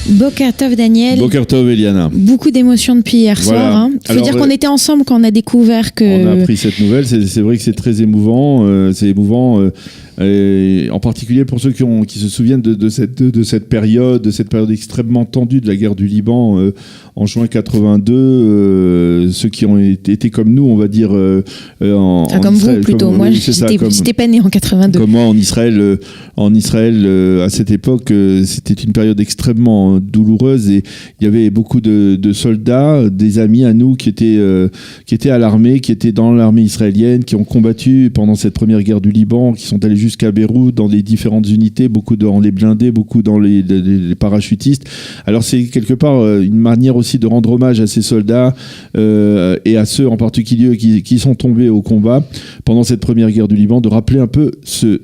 Boker Tov Daniel. Boker Tov Eliana. Beaucoup d'émotions depuis hier soir. Hein. Faut dire qu'on était ensemble quand on a découvert que... On a appris cette nouvelle. C'est vrai que c'est très émouvant. C'est émouvant. Et en particulier pour ceux qui se souviennent de cette période extrêmement tendue de la guerre du Liban en juin 82, ceux qui ont été comme nous, on va dire comme Israël, vous plutôt. Moi, j'étais pas né en 82. Comme moi en Israël, à cette époque, c'était une période extrêmement douloureuse et il y avait beaucoup de soldats, des amis à nous qui étaient à l'armée, qui étaient dans l'armée israélienne, qui ont combattu pendant cette première guerre du Liban, qui sont allés jusqu'à Beyrouth dans les différentes unités, beaucoup dans les blindés, beaucoup dans les parachutistes. Alors c'est quelque part une manière aussi de rendre hommage à ces soldats et à ceux en particulier qui sont tombés au combat pendant cette première guerre du Liban, de rappeler un peu ce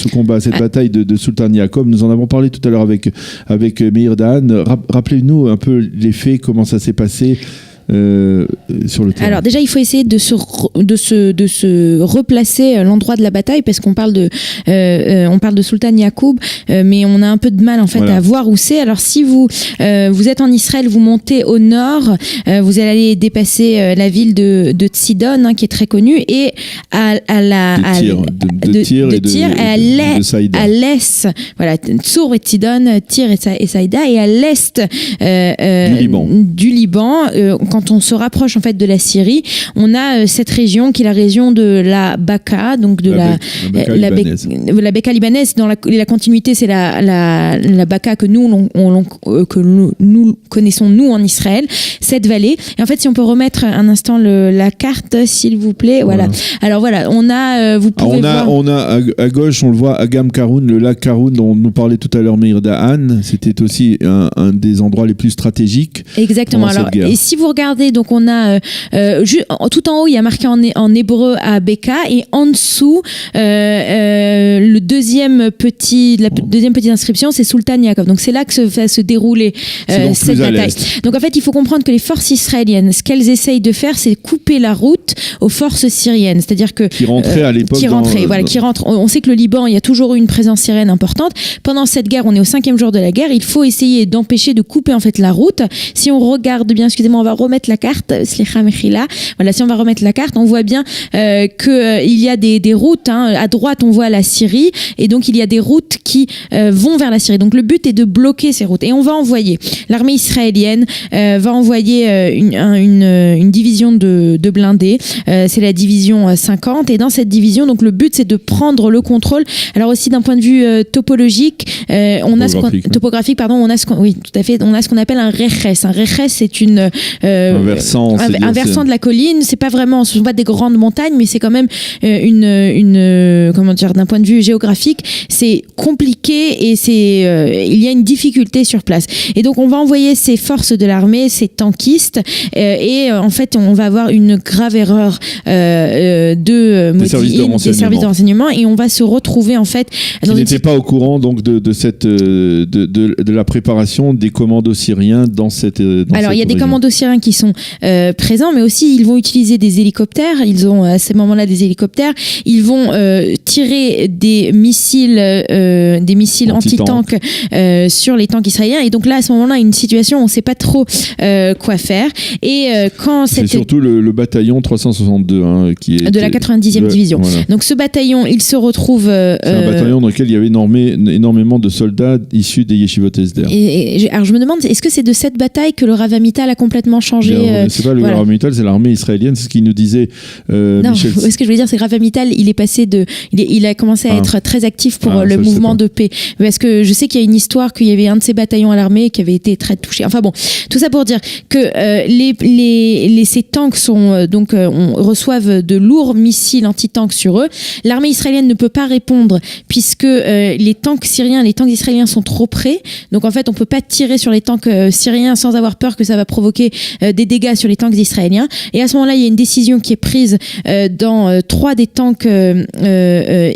combat, cette bataille de Sultan Yaqub. Nous en avons parlé tout à l'heure avec Meir Dahan. Rappelez-nous un peu les faits, comment ça s'est passé sur le terrain. Alors déjà, il faut essayer de se replacer l'endroit de la bataille, parce qu'on parle de Sultan Yaqub, mais on a un peu de mal en fait à voir où c'est. Alors si vous êtes en Israël, vous montez au nord, vous allez aller dépasser la ville de Tzidon, hein, qui est très connue, et à l'est, voilà, Tsour et Tzidon, Tyr et Saïda, et à l'est du Liban, quand on se rapproche en fait de la Syrie, on a cette région qui est la région de la Baka, donc de la Beka libanaise. Dans la continuité, c'est la Baka que nous connaissons nous en Israël, cette vallée. Et en fait, si on peut remettre un instant la carte, s'il vous plaît, voilà. Alors voilà, on a, vous pouvez voir. On a à gauche, on le voit, Agam Karoun, le lac Karoun dont nous parlait tout à l'heure Meir Dahan. C'était aussi un des endroits les plus stratégiques. Exactement. Alors, et si vous regardez, donc on a tout en haut, il y a marqué en hébreu à Beka, et en dessous la deuxième petite inscription, c'est Sultan Yaqub. Donc c'est là que va se dérouler cette bataille. Donc en fait, il faut comprendre que les forces israéliennes, ce qu'elles essayent de faire, c'est couper la route aux forces syriennes, c'est-à-dire que qui rentraient à l'époque, qui rentrent. On sait que le Liban, il y a toujours eu une présence syrienne importante. Pendant cette guerre, on est au 5e jour de la guerre. Il faut essayer d'empêcher de couper en fait la route. Si on regarde bien, excusez-moi, on va remettre la carte. Voilà, si on va remettre la carte, on voit bien que il y a des routes. Hein. À droite, on voit la Syrie, et donc il y a des routes qui vont vers la Syrie. Donc le but est de bloquer ces routes. Et on va envoyer l'armée israélienne va envoyer une division de blindés. C'est la division 50. Et dans cette division, donc le but c'est de prendre le contrôle. Alors aussi d'un point de vue topographique, on a ce qu'on appelle un reches. Un reches, c'est un versant de la colline. C'est pas vraiment, ce sont pas des grandes montagnes, mais c'est quand même comment dire, d'un point de vue géographique, c'est compliqué et il y a une difficulté sur place. Et donc on va envoyer ces forces de l'armée, ces tankistes, et en fait on va avoir une grave erreur des services de renseignement, et on va se retrouver en fait. Ils n'étaient pas au courant donc de la préparation des commandos syriens dans cette. Alors il y a des commandos syriens qui sont présents, mais aussi ils vont utiliser des hélicoptères. Ils ont à ce moment-là des hélicoptères. Ils vont tirer des missiles anti-tank sur les tanks israéliens. Et donc là, à ce moment-là, une situation, on ne sait pas trop quoi faire. Et c'est surtout le bataillon 362 qui est de la 90e division. Voilà. Donc ce bataillon, il se retrouve. C'est un bataillon dans lequel il y avait énormément de soldats issus des yeshivot Esder. Alors je me demande, est-ce que c'est de cette bataille que le Rav Amital a complètement changé? C'est pas le Rav Amital, c'est l'armée israélienne. C'est ce qu'il nous disait. Non, ce que je veux dire, c'est que Rav Amital, il a commencé à être très actif pour le mouvement de paix. Parce que je sais qu'il y a une histoire qu'il y avait un de ses bataillons à l'armée qui avait été très touché. Enfin bon, tout ça pour dire que ces tanks reçoivent de lourds missiles anti-tanks sur eux. L'armée israélienne ne peut pas répondre puisque les tanks israéliens sont trop près. Donc en fait, on peut pas tirer sur les tanks syriens sans avoir peur que ça va provoquer des dégâts sur les tanks israéliens. Et à ce moment-là, il y a une décision qui est prise dans 3 des tanks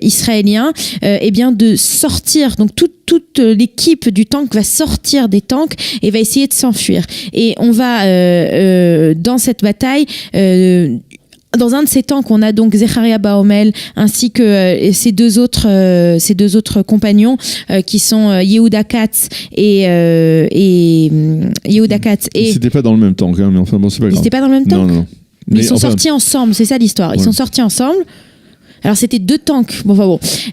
israéliens, de sortir. Donc toute l'équipe du tank va sortir des tanks et va essayer de s'enfuir. Et on va dans cette bataille dans un de ces tanks, on a donc Zecharia Baomel ainsi que ses deux autres compagnons qui sont Yehuda Katz et Yehuda Katz. Et c'était pas dans le même tank, hein, mais enfin bon, c'est pas grave. C'était pas dans le même tank. Non. Mais ils sont sortis ensemble, c'est ça l'histoire. Ils sont sortis ensemble. Alors c'était 2 tanks,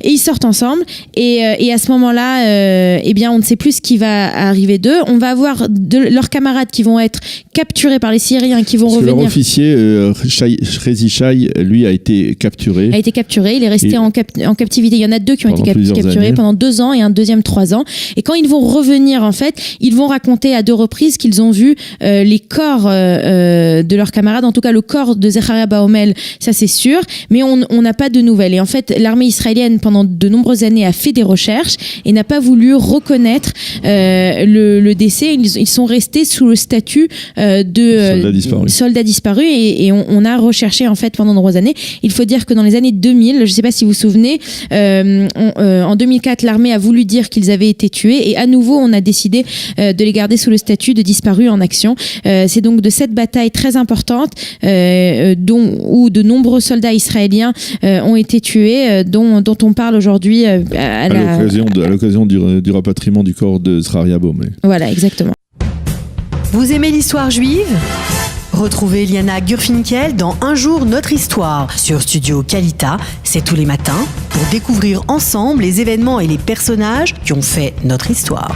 et ils sortent ensemble et à ce moment-là, eh bien on ne sait plus ce qui va arriver d'eux. On va avoir leurs camarades qui vont être capturés par les Syriens, qui vont revenir. Leur officier Rezi Shai, lui, a été capturé. Il est resté en captivité. Il y en a 2 qui ont été capturés pendant 2 ans et un deuxième 3 ans. Et quand ils vont revenir, en fait, ils vont raconter à 2 reprises qu'ils ont vu les corps de leurs camarades, en tout cas le corps de Zecharia Baomel, ça c'est sûr, mais on n'a pas de nouvelles. Et en fait, l'armée israélienne, pendant de nombreuses années, a fait des recherches et n'a pas voulu reconnaître le décès. Ils sont restés sous le statut de soldats disparus et on a recherché en fait pendant de nombreuses années. Il faut dire que dans les années 2000, je ne sais pas si vous vous souvenez, en 2004, l'armée a voulu dire qu'ils avaient été tués et à nouveau, on a décidé de les garder sous le statut de disparus en action. C'est donc de cette bataille très importante où de nombreux soldats israéliens ont été tués, dont on parle aujourd'hui à l'occasion du rapatriement du corps de Zecharia Baomel. Voilà, exactement. Vous aimez l'histoire juive ? Retrouvez Liana Gurfinkel dans Un jour notre histoire sur Studio Kalita, c'est tous les matins, pour découvrir ensemble les événements et les personnages qui ont fait notre histoire.